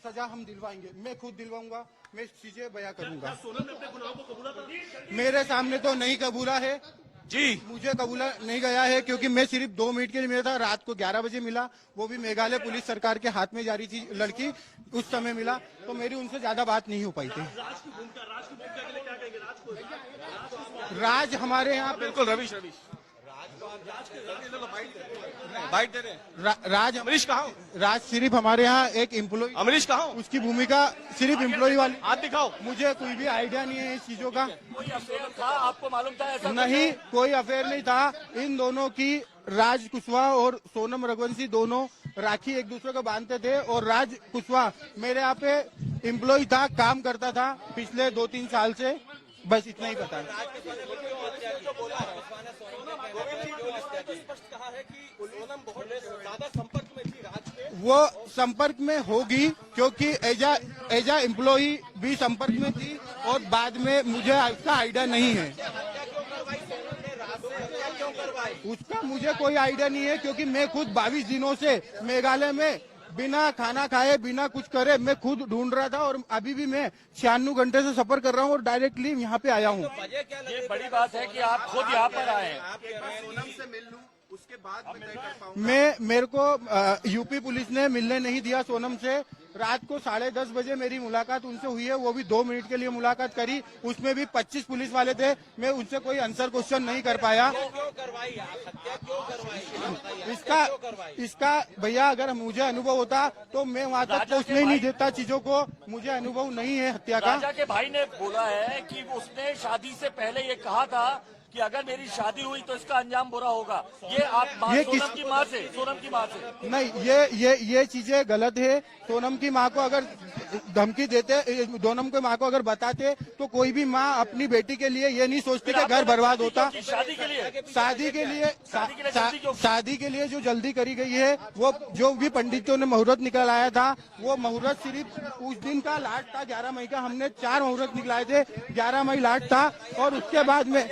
सजा हम दिलवाएंगे, मैं खुद दिलवाऊंगा, मैं चीजें बयां करूंगा। सोनम ने अपने गुनाहों को कबूला था? मेरे सामने तो नहीं कबूला है जी। मुझे कबूला नहीं गया है, क्योंकि मैं सिर्फ 2 मिनट के लिए मिला था। रात को 11 बजे मिला, वो भी मेघालय पुलिस सरकार के हाथ में जा रही थी लड़की, उस समय मिला, तो मेरी उनसे ज्यादा बात नहीं हो पाई थी। राज हमारे यहाँ बिल्कुल रवीश बाइट दे रहे हैं। राज अमरीश कहाँ? राज सिर्फ हमारे यहाँ एक एम्प्लॉय, अमरीश कहाँ? उसकी भूमिका सिर्फ एम्प्लॉय वाली। हाथ दिखाओ। मुझे कोई भी आइडिया नहीं है इस चीजों का। कोई अफेयर था, आपको मालूम था ऐसा? नहीं, कोई अफेयर नहीं था। इन दोनों की, राज कुशवाहा और सोनम रघुवंशी दोनों राखी एक दूसरे को बांधते थे, और राज कुशवाहा मेरे यहाँ पे एम्प्लॉय था, काम करता था पिछले 2-3 साल से, बस इतना ही पता है। वो संपर्क में होगी, क्योंकि एजा एम्प्लॉई भी संपर्क में थी, और बाद में मुझे इसका आइडिया नहीं है। उसका मुझे कोई आइडिया नहीं है, क्योंकि मैं खुद 22 दिनों से मेघालय में बिना खाना खाए, बिना कुछ करे, मैं खुद ढूंढ रहा था, और अभी भी मैं 96 घंटे से सफर कर रहा हूँ और डायरेक्टली यहाँ पे आया हूँ। ये बड़ी बात है कि आप खुद यहाँ पर आए हैं। सोनम से मिल लूं, उसके बाद मेरे को यूपी पुलिस ने मिलने नहीं दिया सोनम से। रात को 10:30 बजे मेरी मुलाकात उनसे हुई है, वो भी 2 मिनट के लिए मुलाकात करी, उसमें भी 25 पुलिस वाले थे। मैं उनसे कोई आंसर क्वेश्चन नहीं कर पाया। इसका भैया अगर मुझे अनुभव होता तो मैं वहाँ तक पहुँचने ही नहीं देता चीजों को। मुझे अनुभव नहीं है हत्या का। राजा के भाई ने बोला है कि उसने शादी से पहले ये कहा था कि अगर मेरी शादी हुई तो इसका अंजाम बुरा होगा। ये आप सोनम की माँ से नहीं, ये चीजें गलत है। सोनम की माँ को अगर धमकी देते, सोनम की माँ को अगर बताते, तो कोई भी माँ अपनी बेटी के लिए ये नहीं सोचती कि घर बर्बाद होता। शादी के लिए जो जल्दी करी गई है, वो जो भी पंडितों ने मुहूर्त निकलाया था, वो मुहूर्त सिर्फ उस दिन का लास्ट था 11 मई का। हमने 4 मुहूर्त निकलाए थे, 11 मई लास्ट था, और उसके बाद में